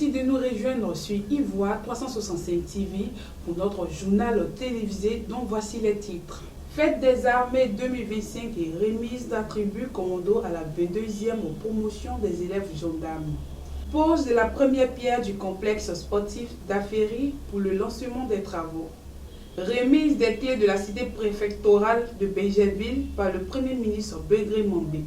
Merci de nous rejoindre sur Ivoire 365 TV pour notre journal télévisé dont voici les titres. Fête des armées 2025 et remise d'attributs commando à la 22e promotion des élèves gendarmes. Pose de la première pierre du complexe sportif d'Aféry pour le lancement des travaux. Remise des clés de la cité préfectorale de Benjerville par le Premier ministre Begré Mambé.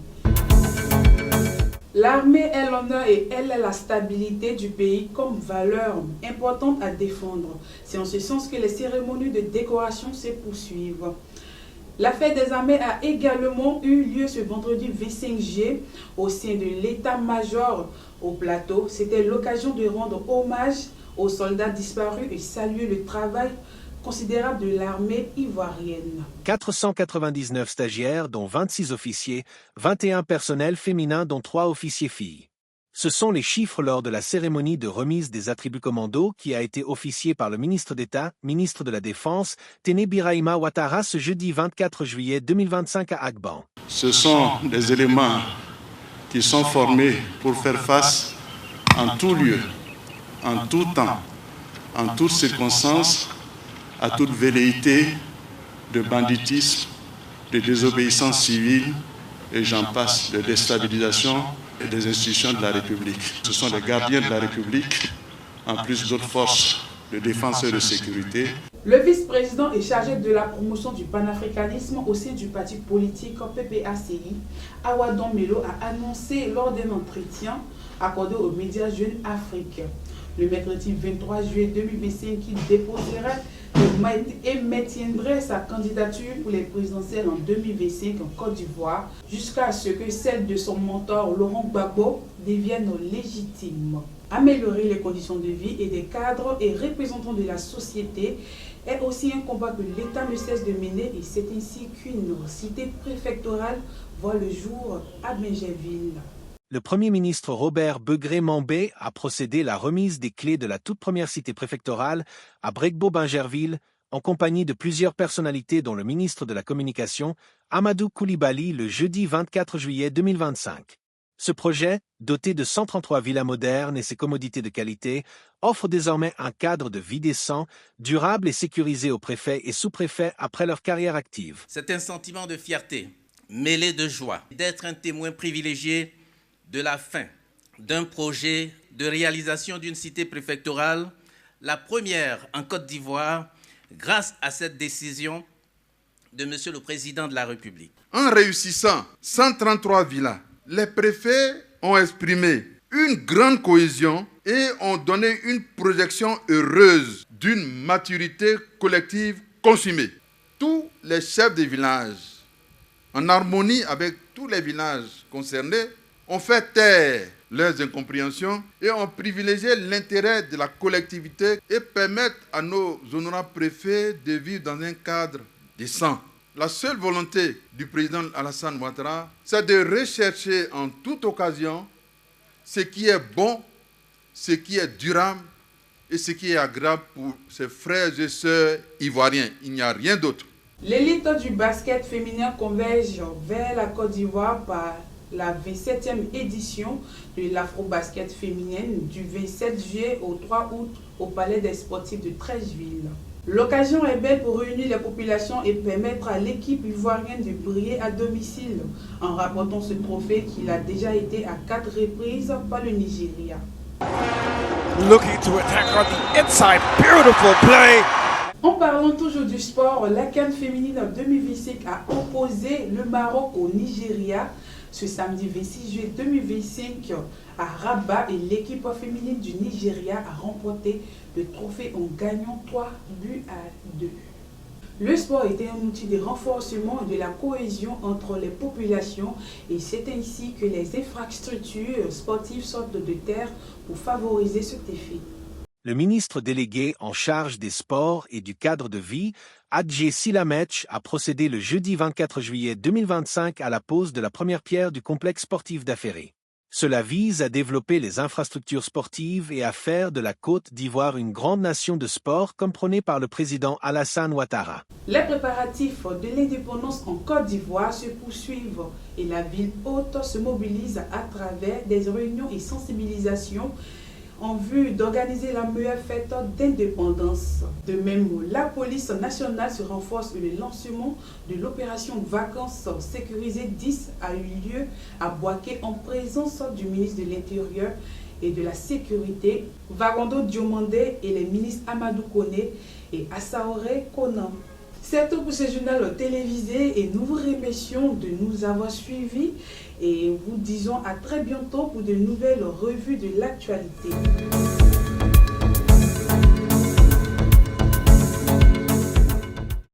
L'armée est l'honneur et elle est la stabilité du pays comme valeur importante à défendre. C'est en ce sens que les cérémonies de décoration se poursuivent. La fête des armées a également eu lieu ce vendredi 25 juillet au sein de l'état-major au plateau. C'était l'occasion de rendre hommage aux soldats disparus et saluer le travail considérable de l'armée ivoirienne. 499 stagiaires, dont 26 officiers, 21 personnels féminins, dont 3 officiers filles. Ce sont les chiffres lors de la cérémonie de remise des attributs commando qui a été officiée par le ministre d'État, ministre de la Défense, Téné Birahima Ouattara, ce jeudi 24 juillet 2025 à Agban. Ce sont des éléments qui sont formés pour faire face en tout lieu, en tout temps, en toutes circonstances, à toute velléité de banditisme, de désobéissance civile, et j'en passe, de déstabilisation et des institutions de la République. Ce sont les gardiens de la République, en plus d'autres forces de défense et de sécurité. Le vice-président est chargé de la promotion du panafricanisme au sein du parti politique PPACI. Awadon Melo a annoncé lors d'un entretien accordé aux médias Jeunes Afrique le mercredi 23 juillet 2025 qu'il déposerait et maintiendrait sa candidature pour les présidentielles en 2025 en Côte d'Ivoire jusqu'à ce que celle de son mentor Laurent Gbagbo devienne légitime. Améliorer les conditions de vie et des cadres et représentants de la société est aussi un combat que l'État ne cesse de mener et c'est ainsi qu'une cité préfectorale voit le jour à Benjerville. Le Premier ministre Robert Begré Mambé a procédé à la remise des clés de la toute première cité préfectorale à Bregbo-Benjerville en compagnie de plusieurs personnalités dont le ministre de la Communication, Amadou Koulibaly, le jeudi 24 juillet 2025. Ce projet, doté de 133 villas modernes et ses commodités de qualité, offre désormais un cadre de vie décent, durable et sécurisé aux préfets et sous-préfets après leur carrière active. C'est un sentiment de fierté, mêlé de joie, d'être un témoin privilégié de la fin d'un projet de réalisation d'une cité préfectorale, la première en Côte d'Ivoire, grâce à cette décision de Monsieur le Président de la République. En réussissant 133 villas, les préfets ont exprimé une grande cohésion et ont donné une projection heureuse d'une maturité collective consommée. Tous les chefs de village, en harmonie avec tous les villages concernés, ont fait taire leurs incompréhensions et ont privilégié l'intérêt de la collectivité et permettent à nos honorables préfets de vivre dans un cadre décent. La seule volonté du président Alassane Ouattara, c'est de rechercher en toute occasion ce qui est bon, ce qui est durable et ce qui est agréable pour ses frères et sœurs ivoiriens. Il n'y a rien d'autre. L'élite du basket féminin converge vers la Côte d'Ivoire par la 27e édition de l'Afro-Basket féminine du 27 juillet au 3 août au Palais des Sportifs de Treichville. L'occasion est belle pour réunir les populations et permettre à l'équipe ivoirienne de briller à domicile en rapportant ce trophée qu'il a déjà été à 4 reprises par le Nigeria. Looking to attack on the inside, beautiful play. En parlant toujours du sport, la CAN féminine 2025 a opposé le Maroc au Nigeria ce samedi 26 juillet 2025 à Rabat et l'équipe féminine du Nigeria a remporté le trophée en gagnant 3-2. Le sport était un outil de renforcement de la cohésion entre les populations et c'est ainsi que les infrastructures sportives sortent de terre pour favoriser cet effet. Le ministre délégué en charge des sports et du cadre de vie, Adjé Silamech, a procédé le jeudi 24 juillet 2025 à la pose de la première pierre du complexe sportif d'Aféry. Cela vise à développer les infrastructures sportives et à faire de la Côte d'Ivoire une grande nation de sport comme prôné par le président Alassane Ouattara. Les préparatifs de l'indépendance en Côte d'Ivoire se poursuivent et la ville haute se mobilise à travers des réunions et sensibilisations en vue d'organiser la meilleure fête d'indépendance. De même, la police nationale se renforce et le lancement de l'opération Vacances sécurisées 10 a eu lieu à Boaké en présence du ministre de l'Intérieur et de la Sécurité, Varando Diomandé, et les ministres Amadou Koné et Assaoré Konan. C'est tout pour ce journal télévisé et nous vous remercions de nous avoir suivis et vous disons à très bientôt pour de nouvelles revues de l'actualité.